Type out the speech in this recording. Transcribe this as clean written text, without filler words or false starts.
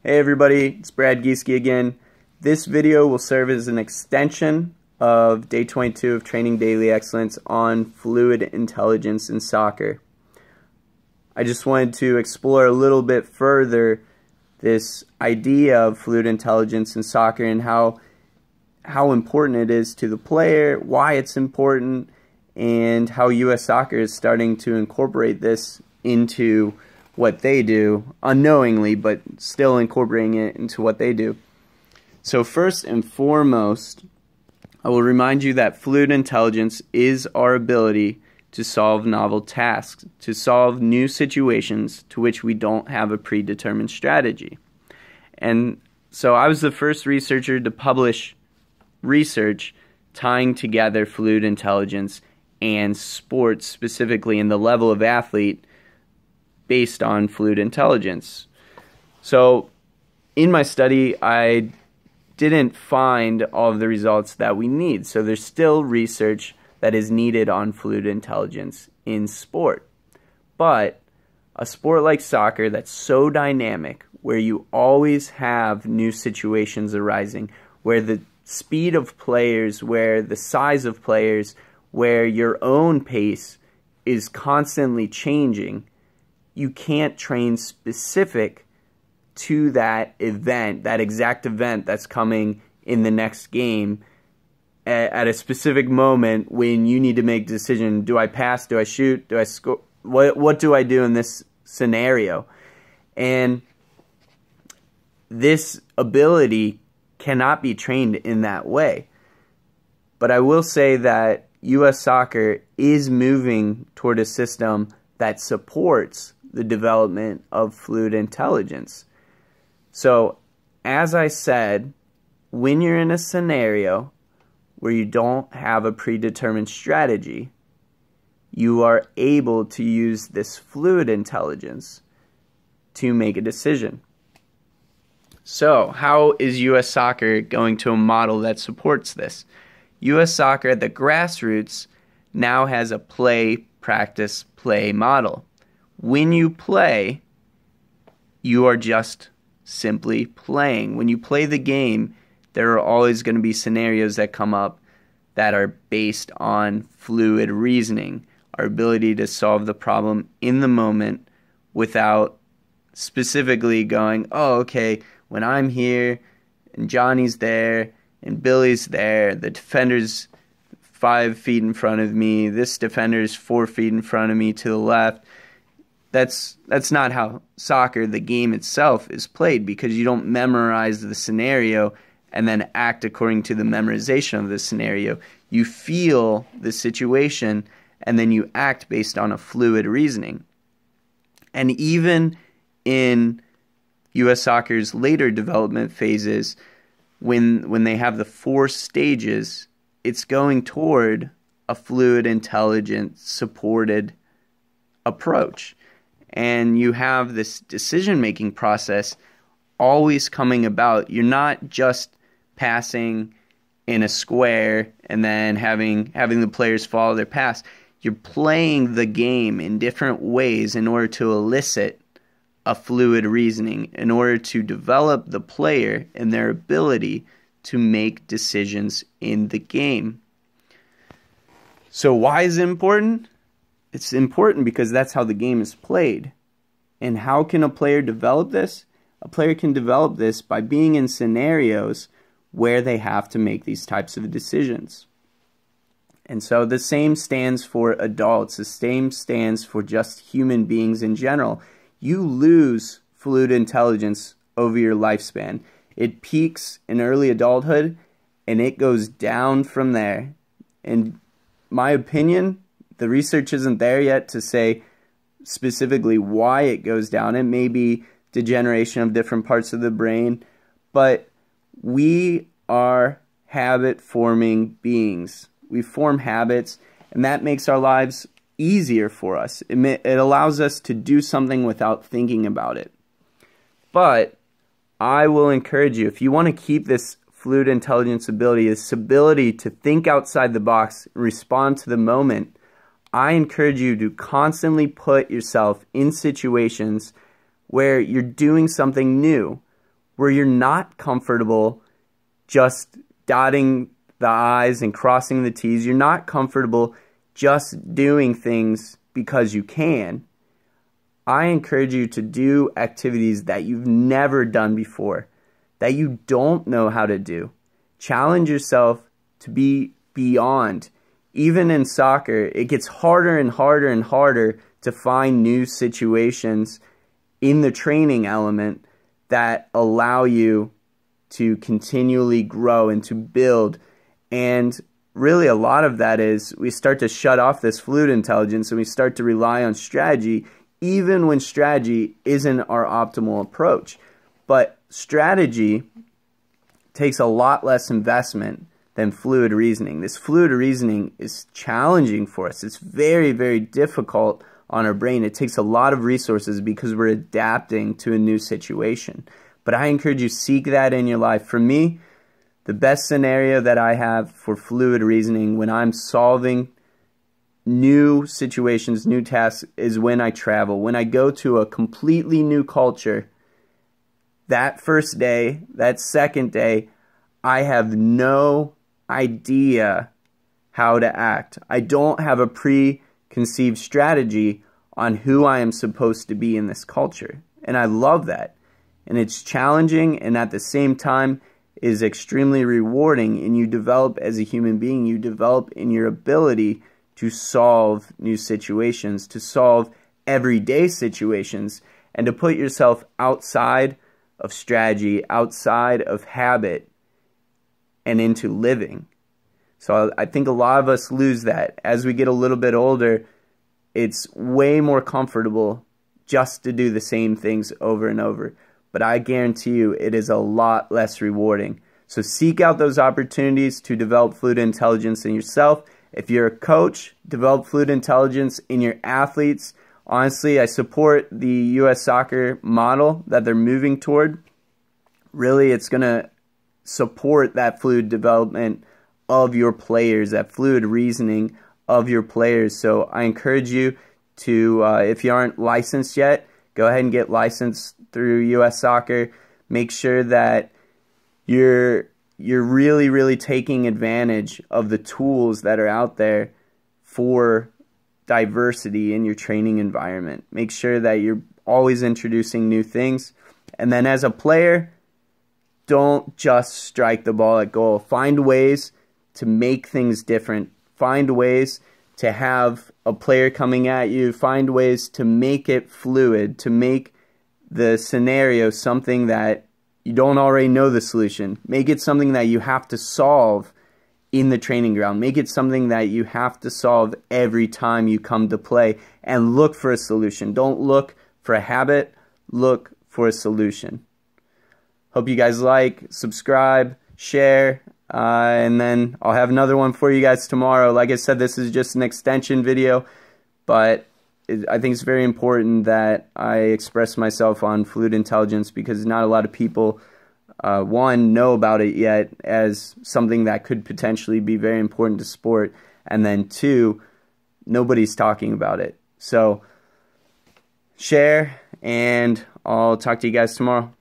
Hey everybody, it's Brad Gieske again. This video will serve as an extension of day 22 of Training Daily Excellence on fluid intelligence in soccer. I just wanted to explore a little bit further this idea of fluid intelligence in soccer and how important it is to the player, why it's important, and how U.S. Soccer is starting to incorporate this into what they do, unknowingly, but still incorporating it into what they do. So first and foremost, I will remind you that fluid intelligence is our ability to solve novel tasks, to solve new situations to which we don't have a predetermined strategy. And so I was the first researcher to publish research tying together fluid intelligence and sports, specifically in the level of athlete, based on fluid intelligence. So in my study, I didn't find all of the results that we need. So there's still research that is needed on fluid intelligence in sport. But a sport like soccer that's so dynamic, where you always have new situations arising, where the speed of players, where the size of players, where your own pace is constantly changing, you can't train specific to that event, that exact event that's coming in the next game at a specific moment when you need to make a decision. Do I pass? Do I shoot? Do I score? What do I do in this scenario? And this ability cannot be trained in that way. But I will say that U.S. Soccer is moving toward a system that supports the development of fluid intelligence. So, as I said, when you're in a scenario where you don't have a predetermined strategy, you are able to use this fluid intelligence to make a decision. So, how is U.S. Soccer going to a model that supports this? U.S. Soccer at the grassroots now has a play, practice, play model. When you play, you are just simply playing. When you play the game, there are always going to be scenarios that come up that are based on fluid reasoning, our ability to solve the problem in the moment without specifically going, oh, okay, when I'm here and Johnny's there and Billy's there, the defender's 5 feet in front of me, this defender's 4 feet in front of me to the left. That's not how soccer, the game itself, is played, because you don't memorize the scenario and then act according to the memorization of the scenario. You feel the situation and then you act based on a fluid reasoning. And even in U.S. Soccer's later development phases, when they have the 4 stages, it's going toward a fluid, intelligent, supported approach. And you have this decision-making process always coming about. You're not just passing in a square and then having the players follow their pass. You're playing the game in different ways in order to elicit a fluid reasoning, in order to develop the player and their ability to make decisions in the game. So why is it important? It's important because that's how the game is played. And how can a player develop this? A player can develop this by being in scenarios where they have to make these types of decisions. And so the same stands for adults. The same stands for just human beings in general. You lose fluid intelligence over your lifespan. It peaks in early adulthood and it goes down from there. In my opinion, the research isn't there yet to say specifically why it goes down. It may be degeneration of different parts of the brain, but we are habit-forming beings. We form habits, and that makes our lives easier for us. It allows us to do something without thinking about it. But I will encourage you, if you want to keep this fluid intelligence ability, this ability to think outside the box, respond to the moment, I encourage you to constantly put yourself in situations where you're doing something new, where you're not comfortable just dotting the I's and crossing the T's. You're not comfortable just doing things because you can. I encourage you to do activities that you've never done before, that you don't know how to do. Challenge yourself to be beyond. Even in soccer, it gets harder and harder and harder to find new situations in the training element that allow you to continually grow and to build. And really a lot of that is we start to shut off this fluid intelligence and we start to rely on strategy, even when strategy isn't our optimal approach. But strategy takes a lot less investment than fluid reasoning. This fluid reasoning is challenging for us. It's very, very difficult on our brain. It takes a lot of resources because we're adapting to a new situation. But I encourage you, seek that in your life. For me, the best scenario that I have for fluid reasoning when I'm solving new situations, new tasks, is when I travel. When I go to a completely new culture, that first day, that second day, I have no idea how to act. I don't have a preconceived strategy on who I am supposed to be in this culture. And I love that. And it's challenging, and at the same time is extremely rewarding, and you develop as a human being. You develop in your ability to solve new situations, to solve everyday situations, and to put yourself outside of strategy, outside of habit, and into living. So I think a lot of us lose that. As we get a little bit older, it's way more comfortable just to do the same things over and over. But I guarantee you it is a lot less rewarding. So seek out those opportunities to develop fluid intelligence in yourself. If you're a coach, develop fluid intelligence in your athletes. Honestly, I support the U.S. soccer model that they're moving toward. Really, it's going to support that fluid development of your players, that fluid reasoning of your players. So I encourage you to, if you aren't licensed yet, go ahead and get licensed through U.S. Soccer. Make sure that you're really, really taking advantage of the tools that are out there for diversity in your training environment. Make sure that you're always introducing new things. And then as a player, don't just strike the ball at goal. Find ways to make things different. Find ways to have a player coming at you. Find ways to make it fluid, to make the scenario something that you don't already know the solution. Make it something that you have to solve in the training ground. Make it something that you have to solve every time you come to play, and look for a solution. Don't look for a habit, look for a solution. Hope you guys like, subscribe, share, and then I'll have another one for you guys tomorrow. Like I said, this is just an extension video, but I think it's very important that I express myself on fluid intelligence because not a lot of people, one, know about it yet as something that could potentially be very important to sport, and then two, nobody's talking about it. So share, and I'll talk to you guys tomorrow.